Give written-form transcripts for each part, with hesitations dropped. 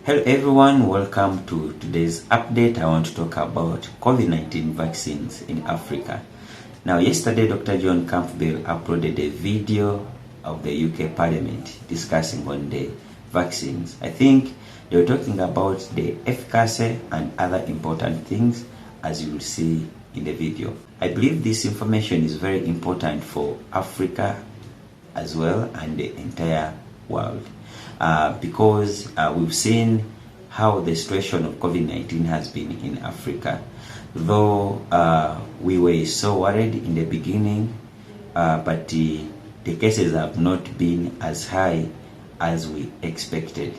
Hello everyone, welcome to today's update. I want to talk about COVID-19 vaccines in Africa. Now yesterday Dr. John Campbell uploaded a video of the UK Parliament discussing on the vaccines. I think they were talking about the efficacy and other important things, as you will see in the video. I believe this information is very important for Africa as well and the entire world. Because we've seen how the situation of COVID-19 has been in Africa. Though we were so worried in the beginning, but the cases have not been as high as we expected.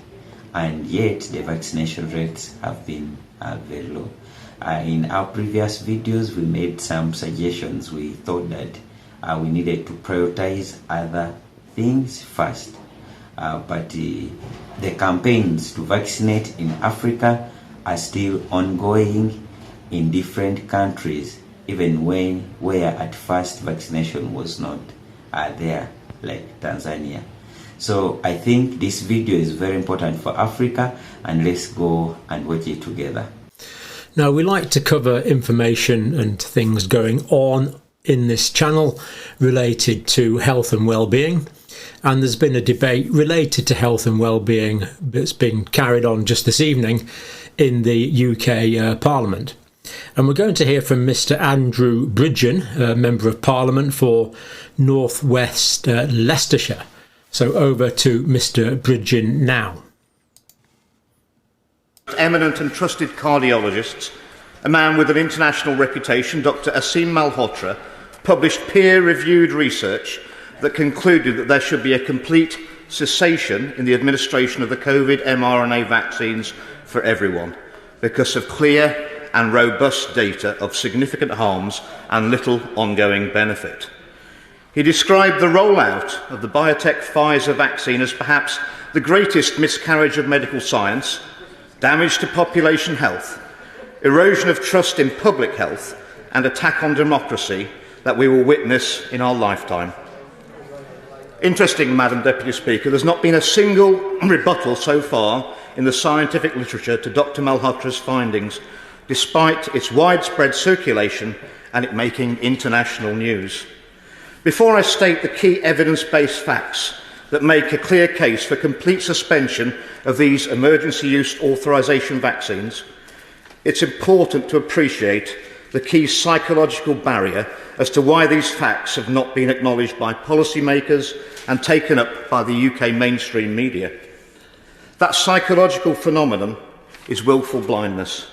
And yet the vaccination rates have been very low. In our previous videos, we made some suggestions. We thought that we needed to prioritize other things first. But the campaigns to vaccinate in Africa are still ongoing in different countries, even where at first vaccination was not there, like Tanzania. So I think this video is very important for Africa, and let's go and watch it together. Now, we like to cover information and things going on in this channel related to health and well-being. And there's been a debate related to health and well-being that's been carried on just this evening in the UK Parliament. And we're going to hear from Mr. Andrew Bridgen, Member of Parliament for North West Leicestershire. So over to Mr. Bridgen now. Eminent and trusted cardiologists, a man with an international reputation, Dr. Asim Malhotra, published peer-reviewed research that concluded that there should be a complete cessation in the administration of the COVID mRNA vaccines for everyone because of clear and robust data of significant harms and little ongoing benefit. He described the rollout of the biotech Pfizer vaccine as perhaps the greatest miscarriage of medical science, damage to population health, erosion of trust in public health, and attack on democracy that we will witness in our lifetime. Interesting, Madam Deputy Speaker, there's not been a single rebuttal so far in the scientific literature to Dr. Malhotra's findings, despite its widespread circulation and it making international news. Before I state the key evidence-based facts that make a clear case for complete suspension of these emergency use authorisation vaccines, it's important to appreciate the key psychological barrier as to why these facts have not been acknowledged by policymakers and taken up by the UK mainstream media. That psychological phenomenon is willful blindness.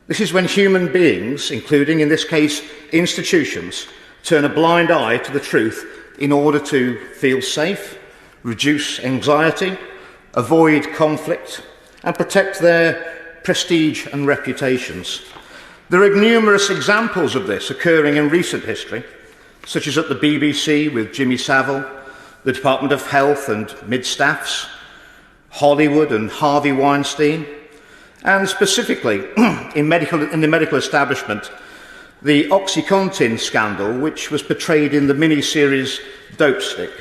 This is when human beings, including in this case institutions, turn a blind eye to the truth in order to feel safe, reduce anxiety, avoid conflict, and protect their prestige and reputations. There are numerous examples of this occurring in recent history, such as at the BBC with Jimmy Savile, the Department of Health and mid-staffs, Hollywood and Harvey Weinstein, and specifically in the medical establishment, the OxyContin scandal, which was portrayed in the mini-series Dope Stick.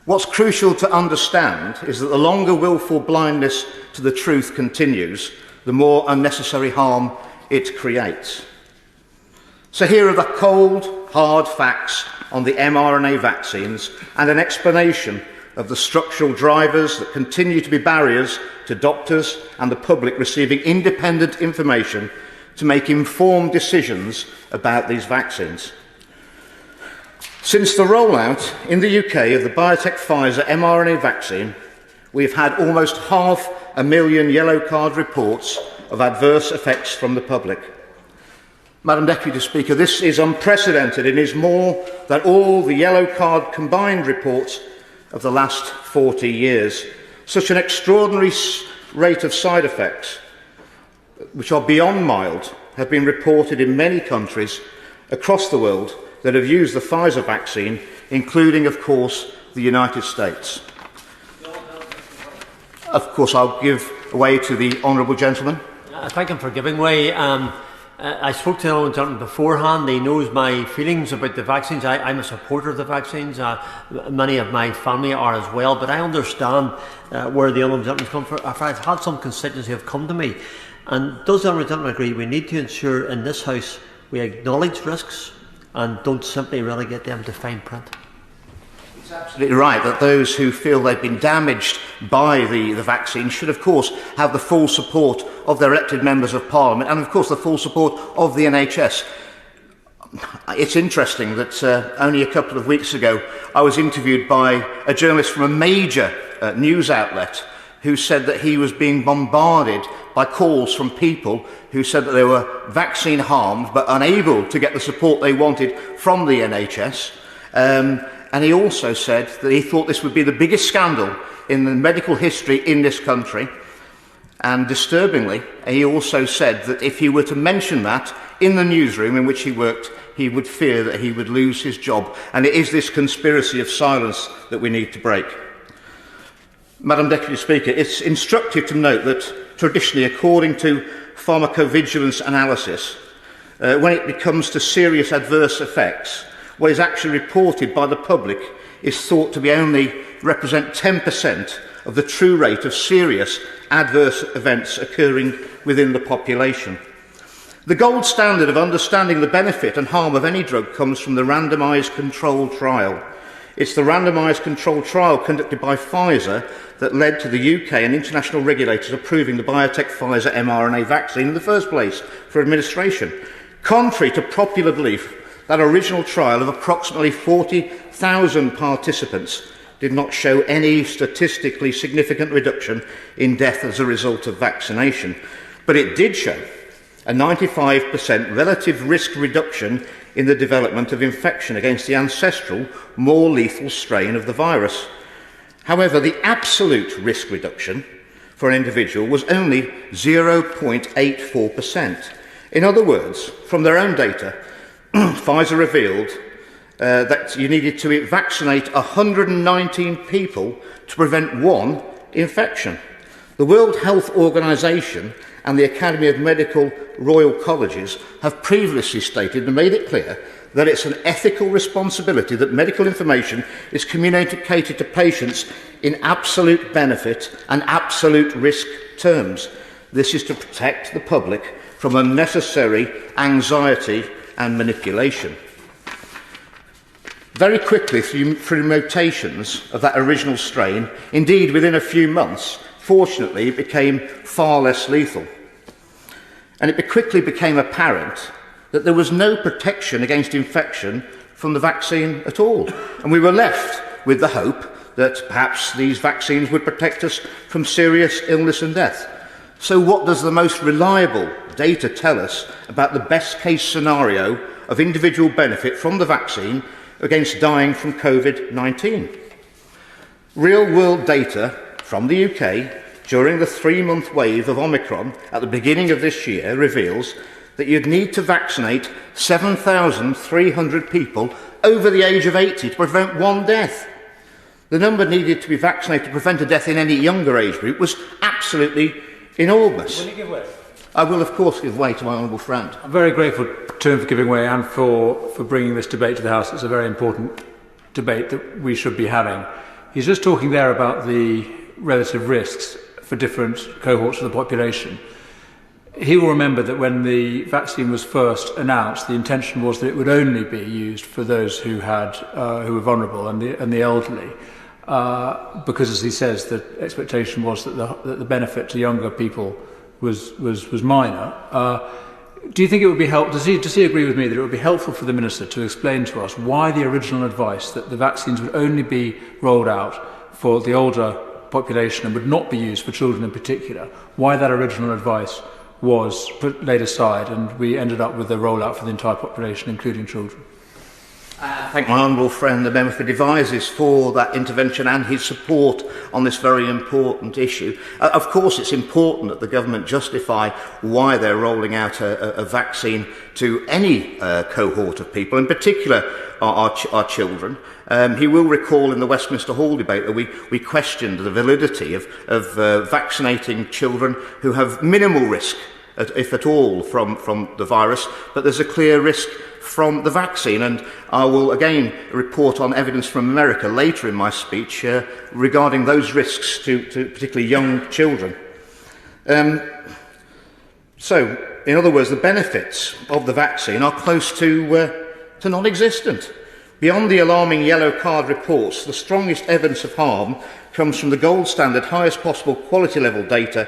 What's crucial to understand is that the longer willful blindness to the truth continues, the more unnecessary harm it creates. So here are the cold, hard facts on the mRNA vaccines and an explanation of the structural drivers that continue to be barriers to doctors and the public receiving independent information to make informed decisions about these vaccines. Since the rollout in the UK of the biotech Pfizer mRNA vaccine, we've had almost 500,000 yellow card reports of adverse effects from the public. Madam Deputy Speaker, this is unprecedented and is more than all the yellow card combined reports of the last 40 years. Such an extraordinary rate of side effects, which are beyond mild, have been reported in many countries across the world that have used the Pfizer vaccine, including, of course, the United States. Of course, I'll give way to the honourable gentleman. Thank him for giving way. I spoke to the Honourable Gentleman beforehand. He knows my feelings about the vaccines. I'm a supporter of the vaccines. Many of my family are as well. But I understand where the Honourable Gentleman comes from. I've had some constituents who have come to me. And does the Honourable Gentleman agree we need to ensure in this House we acknowledge risks and don't simply relegate them to fine print? It's absolutely right that those who feel they've been damaged by the vaccine should, of course, have the full support of their elected members of Parliament and, of course, the full support of the NHS. It's interesting that only a couple of weeks ago I was interviewed by a journalist from a major news outlet who said that he was being bombarded by calls from people who said that they were vaccine harmed but unable to get the support they wanted from the NHS. And he also said that he thought this would be the biggest scandal in the medical history in this country. And disturbingly, he also said that if he were to mention that in the newsroom in which he worked, he would fear that he would lose his job. And it is this conspiracy of silence that we need to break. Madam Deputy Speaker, it's instructive to note that traditionally, according to pharmacovigilance analysis, when it comes to serious adverse effects, what is actually reported by the public is thought to be only represent 10% of the true rate of serious adverse events occurring within the population. The gold standard of understanding the benefit and harm of any drug comes from the randomised controlled trial. It's the randomised controlled trial conducted by Pfizer that led to the UK and international regulators approving the biotech Pfizer mRNA vaccine in the first place for administration. Contrary to popular belief, that original trial of approximately 40,000 participants did not show any statistically significant reduction in death as a result of vaccination, but it did show a 95% relative risk reduction in the development of infection against the ancestral, more lethal strain of the virus. However, the absolute risk reduction for an individual was only 0.84%. In other words, from their own data, Pfizer revealed that you needed to vaccinate 119 people to prevent one infection. The World Health Organization and the Academy of Medical Royal Colleges have previously stated and made it clear that it's an ethical responsibility that medical information is communicated to patients in absolute benefit and absolute risk terms. This is to protect the public from unnecessary anxiety and manipulation. Very quickly, through mutations of that original strain, indeed within a few months, fortunately, it became far less lethal. And it quickly became apparent that there was no protection against infection from the vaccine at all. And we were left with the hope that perhaps these vaccines would protect us from serious illness and death. So what does the most reliable data tell us about the best case scenario of individual benefit from the vaccine against dying from COVID-19? Real-world data from the UK during the 3-month wave of Omicron at the beginning of this year reveals that you'd need to vaccinate 7,300 people over the age of 80 to prevent one death. The number needed to be vaccinated to prevent a death in any younger age group was absolutely enormous. Will you give way? I will, of course, give way to my honourable friend. I'm very grateful to him for giving way and for bringing this debate to the House. It's a very important debate that we should be having. He's just talking there about the relative risks for different cohorts of the population. He will remember that when the vaccine was first announced, the intention was that it would only be used for those who were vulnerable and the elderly, because, as he says, the expectation was that the benefit to younger people was minor. Do you think it would be helpful? Does he agree with me that it would be helpful for the Minister to explain to us why the original advice that the vaccines would only be rolled out for the older population and would not be used for children in particular, why that original advice was laid aside and we ended up with a rollout for the entire population, including children? I thank my honourable friend, the member for Devizes, for that intervention and his support on this very important issue. Of course, it's important that the government justify why they're rolling out a vaccine to any cohort of people, in particular our children. He will recall in the Westminster Hall debate that we questioned the validity of vaccinating children who have minimal risk if at all, from the virus, but there's a clear risk from the vaccine. And I will again report on evidence from America later in my speech regarding those risks to particularly young children. So, in other words, the benefits of the vaccine are close to non-existent. Beyond the alarming yellow card reports, the strongest evidence of harm comes from the gold standard, highest possible quality level data,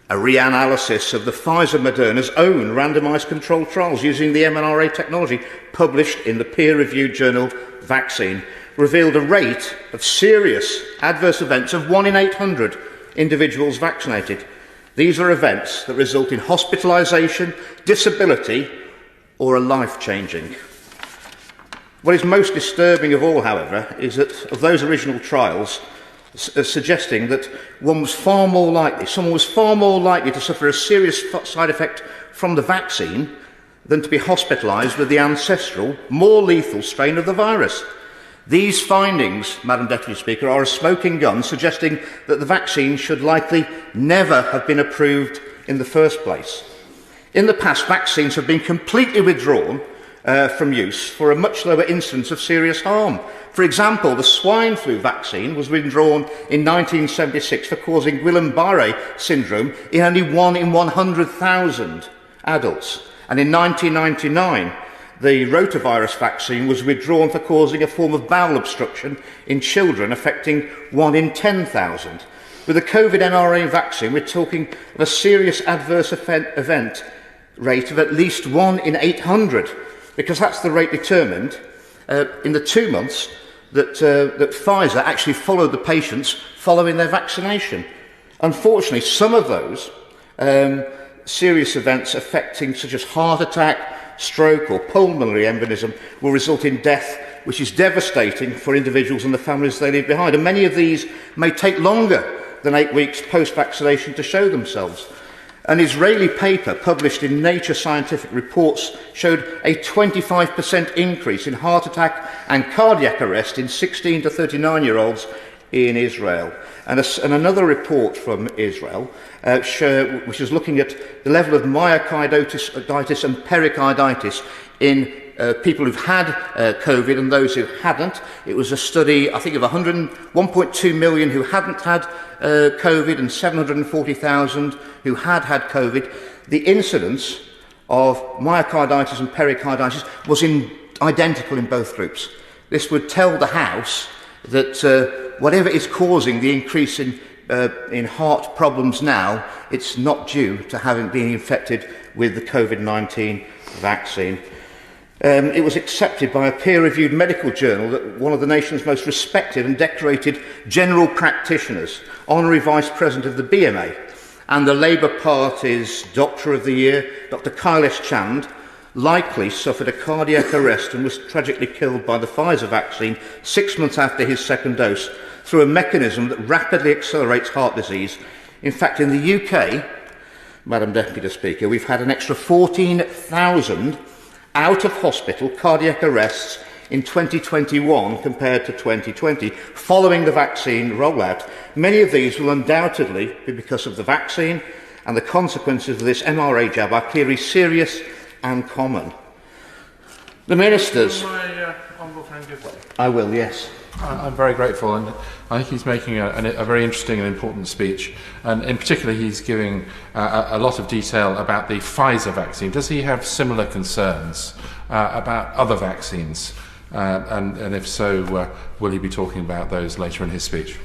a reanalysis of the Pfizer-Moderna's own randomised controlled trials using the mRNA technology published in the peer-reviewed journal Vaccine, revealed a rate of serious adverse events of 1 in 800 individuals vaccinated. These are events that result in hospitalisation, disability, or a life-changing. What is most disturbing of all, however, is that of those original trials, suggesting that someone was far more likely to suffer a serious side effect from the vaccine than to be hospitalised with the ancestral, more lethal strain of the virus. These findings, Madam Deputy Speaker, are a smoking gun, suggesting that the vaccine should likely never have been approved in the first place. In the past, vaccines have been completely withdrawn from use for a much lower incidence of serious harm. For example, the swine flu vaccine was withdrawn in 1976 for causing Guillain-Barré syndrome in only 1 in 100,000 adults. And in 1999, the rotavirus vaccine was withdrawn for causing a form of bowel obstruction in children, affecting 1 in 10,000. With the COVID mRNA vaccine, we're talking of a serious adverse event rate of at least 1 in 800, because that's the rate determined in the 2 months that Pfizer actually followed the patients following their vaccination. Unfortunately, some of those serious events affecting, such as heart attack, stroke or pulmonary embolism, will result in death, which is devastating for individuals and the families they leave behind. And many of these may take longer than 8 weeks post-vaccination to show themselves. An Israeli paper published in Nature Scientific Reports showed a 25% increase in heart attack and cardiac arrest in 16 to 39-year-olds in Israel. And another report from Israel, which is looking at the level of myocarditis and pericarditis in people who've had COVID and those who hadn't. It was a study, I think, of 1.2 million who hadn't had COVID and 740,000 who had COVID. The incidence of myocarditis and pericarditis was identical in both groups. This would tell the House that whatever is causing the increase in heart problems now, it's not due to having been infected with the COVID-19 vaccine. It was accepted by a peer-reviewed medical journal that one of the nation's most respected and decorated general practitioners, Honorary Vice President of the BMA, and the Labour Party's Doctor of the Year, Dr. Kailash Chand, likely suffered a cardiac arrest and was tragically killed by the Pfizer vaccine 6 months after his second dose through a mechanism that rapidly accelerates heart disease. In fact, in the UK, Madam Deputy Speaker, we've had an extra 14,000 out-of-hospital cardiac arrests in 2021 compared to 2020, following the vaccine rollout. Many of these will undoubtedly be because of the vaccine, and the consequences of this mRNA jab are clearly serious and common. The ministers... I will, yes. I'm very grateful, and I think he's making a very interesting and important speech. And in particular, he's giving a lot of detail about the Pfizer vaccine. Does he have similar concerns about other vaccines? And if so, will he be talking about those later in his speech?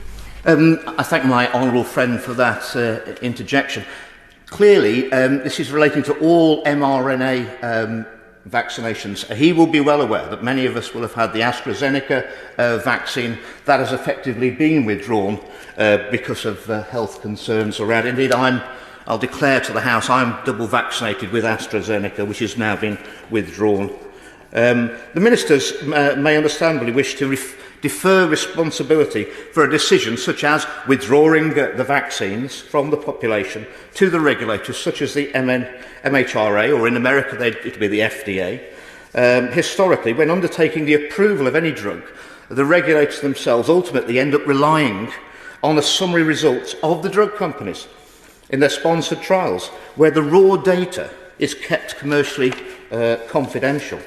I thank my honourable friend for that interjection. Clearly, this is relating to all mRNA vaccinations. He will be well aware that many of us will have had the AstraZeneca vaccine. That has effectively been withdrawn because of health concerns around. Indeed, I'll declare to the House I'm double vaccinated with AstraZeneca, which has now been withdrawn. The ministers may understandably wish to defer responsibility for a decision such as withdrawing the vaccines from the population to the regulators such as the MHRA, or in America it'd be the FDA. Historically, when undertaking the approval of any drug, the regulators themselves ultimately end up relying on the summary results of the drug companies. in their sponsored trials, where the raw data is kept commercially confidential.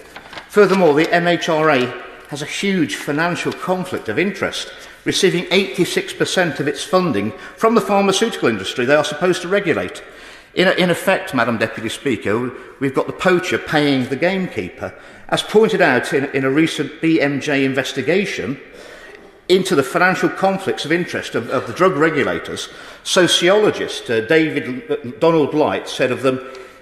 Furthermore, the MHRA has a huge financial conflict of interest, receiving 86% of its funding from the pharmaceutical industry they are supposed to regulate. In effect, Madam Deputy Speaker, we've got the poacher paying the gamekeeper. As pointed out in a recent BMJ investigation into the financial conflicts of interest of the drug regulators, sociologist Donald Light said of them,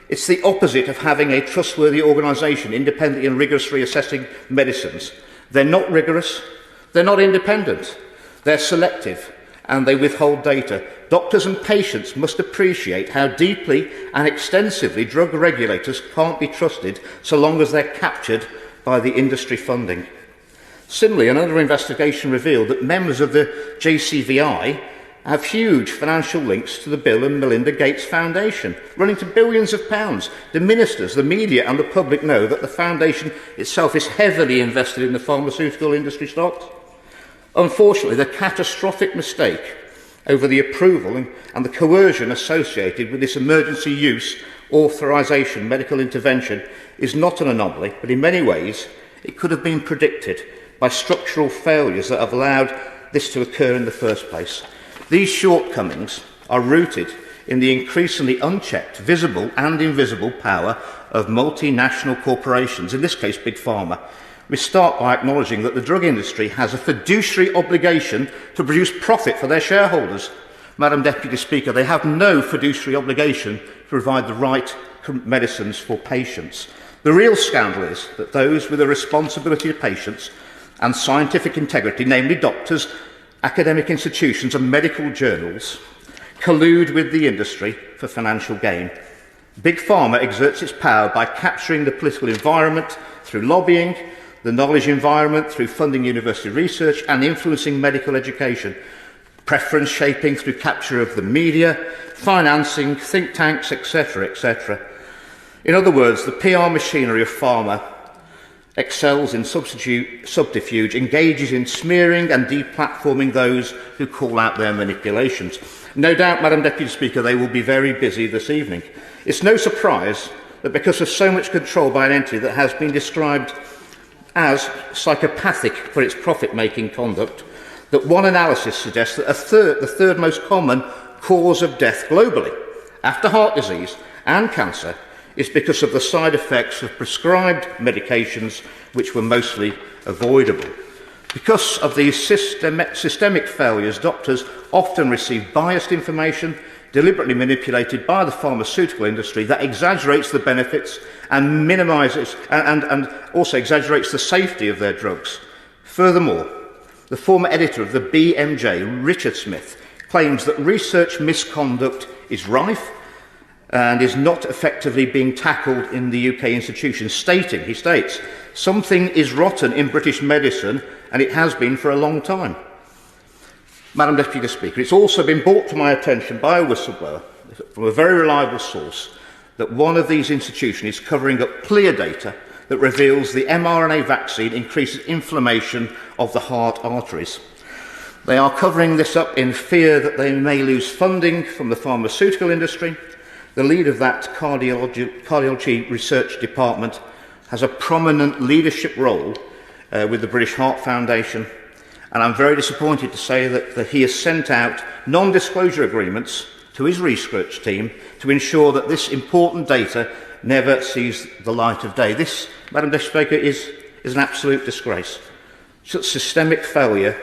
"It's the opposite of having a trustworthy organisation independently and rigorously assessing medicines. They're not rigorous, they're not independent, they're selective, and they withhold data. Doctors and patients must appreciate how deeply and extensively drug regulators can't be trusted so long as they're captured by the industry funding." Similarly, another investigation revealed that members of the JCVI have huge financial links to the Bill and Melinda Gates Foundation, running to billions of pounds. The ministers, the media and the public know that the foundation itself is heavily invested in the pharmaceutical industry stocks. Unfortunately, the catastrophic mistake over the approval and the coercion associated with this emergency use authorisation medical intervention is not an anomaly, but in many ways it could have been predicted by structural failures that have allowed this to occur in the first place. These shortcomings are rooted in the increasingly unchecked, visible and invisible power of multinational corporations, in this case Big Pharma. We start by acknowledging that the drug industry has a fiduciary obligation to produce profit for their shareholders. Madam Deputy Speaker, they have no fiduciary obligation to provide the right medicines for patients. The real scandal is that those with a responsibility to patients and scientific integrity, namely doctors, academic institutions and medical journals, collude with the industry for financial gain. Big Pharma exerts its power by capturing the political environment through lobbying, the knowledge environment through funding university research and influencing medical education, preference shaping through capture of the media, financing, think tanks, etc., etc. In other words, the PR machinery of pharma excels in subterfuge, engages in smearing and deplatforming those who call out their manipulations. No doubt, Madam Deputy Speaker, they will be very busy this evening. It's no surprise that because of so much control by an entity that has been described as psychopathic for its profit-making conduct, that one analysis suggests that the third most common cause of death globally, after heart disease and cancer, is because of the side effects of prescribed medications which were mostly avoidable. Because of these systemic failures, doctors often receive biased information, deliberately manipulated by the pharmaceutical industry, that exaggerates the benefits and minimises and also exaggerates the safety of their drugs. Furthermore, the former editor of the BMJ, Richard Smith, claims that research misconduct is rife and is not effectively being tackled in the UK institutions, he states, "Something is rotten in British medicine, and it has been for a long time." Madam Deputy Speaker, it's also been brought to my attention by a whistleblower from a very reliable source that one of these institutions is covering up clear data that reveals the mRNA vaccine increases inflammation of the heart arteries. They are covering this up in fear that they may lose funding from the pharmaceutical industry. The lead of that cardiology research department has a prominent leadership role with the British Heart Foundation, and I'm very disappointed to say that he has sent out non-disclosure agreements to his research team to ensure that this important data never sees the light of day. This, Madam Deputy Speaker, is an absolute disgrace. Such systemic failure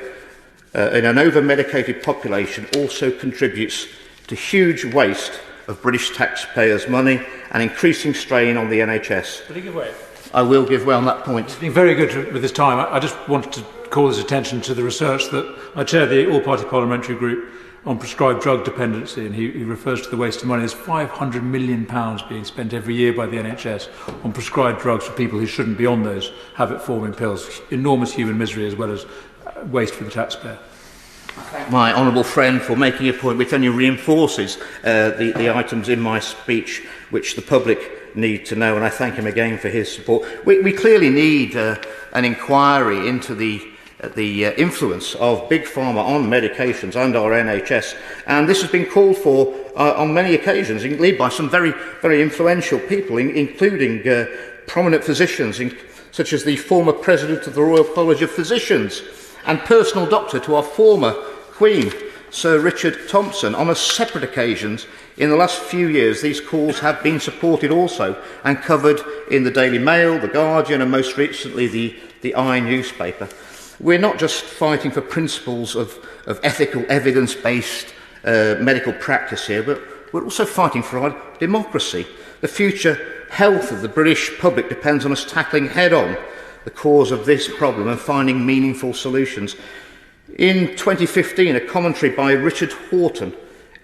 in an over-medicated population also contributes to huge waste of British taxpayers' money and increasing strain on the NHS. Will you give way? I will give way on that point. It's been very good with this time. I just wanted to call his attention to the research that I chair the all-party parliamentary group on prescribed drug dependency, and he refers to the waste of money. There's £500 million being spent every year by the NHS on prescribed drugs for people who shouldn't be on those habit-forming pills. Enormous human misery as well as waste for the taxpayer. My honourable friend for making a point which only reinforces the items in my speech which the public need to know, and I thank him again for his support. We clearly need an inquiry into the the influence of Big Pharma on medications and our NHS, and this has been called for on many occasions, indeed by some very, very influential people, including prominent physicians, such as the former President of the Royal College of Physicians and personal doctor to our former Queen, Sir Richard Thompson. On a separate occasions, in the last few years, these calls have been supported also and covered in the Daily Mail, the Guardian, and most recently the I newspaper. We're not just fighting for principles of ethical, evidence-based medical practice here, but we're also fighting for our democracy. The future health of the British public depends on us tackling head-on the cause of this problem and finding meaningful solutions. In 2015, a commentary by Richard Horton,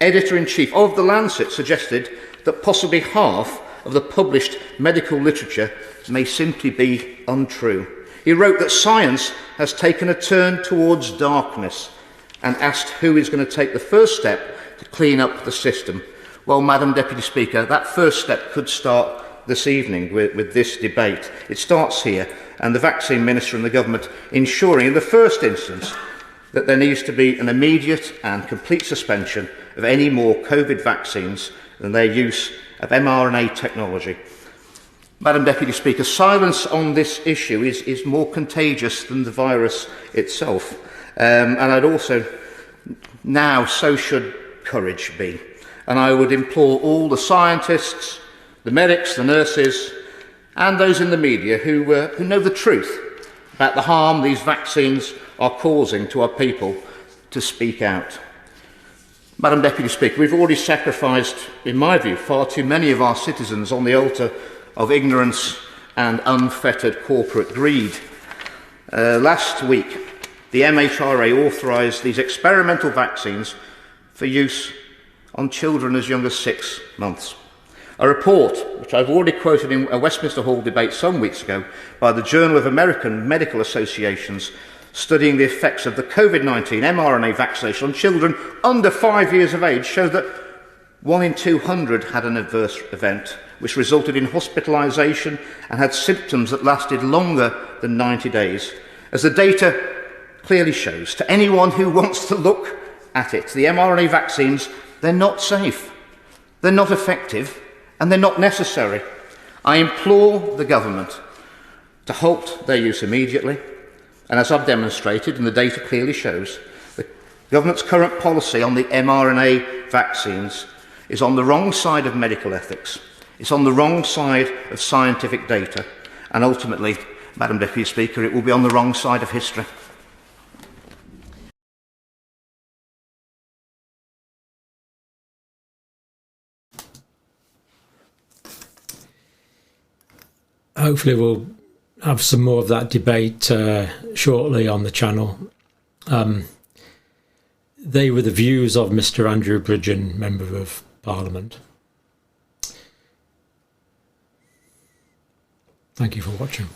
editor-in-chief of The Lancet, suggested that possibly half of the published medical literature may simply be untrue. He wrote that science has taken a turn towards darkness and asked who is going to take the first step to clean up the system. Well, Madam Deputy Speaker, that first step could start this evening with this debate. It starts here, and the Vaccine Minister and the Government ensuring in the first instance that there needs to be an immediate and complete suspension of any more COVID vaccines and their use of mRNA technology. Madam Deputy Speaker, silence on this issue is more contagious than the virus itself. And I'd also, now so should courage be. And I would implore all the scientists, the medics, the nurses, and those in the media who know the truth about the harm these vaccines are causing to our people to speak out. Madam Deputy Speaker, we've already sacrificed, in my view, far too many of our citizens on the altar of ignorance and unfettered corporate greed. Last week, the MHRA authorised these experimental vaccines for use on children as young as 6 months. A report, which I've already quoted in a Westminster Hall debate some weeks ago, by the Journal of American Medical Associations, studying the effects of the COVID-19 mRNA vaccination on children under 5 years of age, showed that 1 in 200 had an adverse event, which resulted in hospitalisation and had symptoms that lasted longer than 90 days. As the data clearly shows, to anyone who wants to look at it, the mRNA vaccines, they're not safe, they're not effective, and they're not necessary. I implore the government to halt their use immediately, and as I've demonstrated, and the data clearly shows, the government's current policy on the mRNA vaccines is on the wrong side of medical ethics. It's on the wrong side of scientific data, and ultimately, Madam Deputy Speaker, it will be on the wrong side of history. Hopefully we'll have some more of that debate shortly on the channel. They were the views of Mr. Andrew Bridgen, Member of Parliament. Thank you for watching.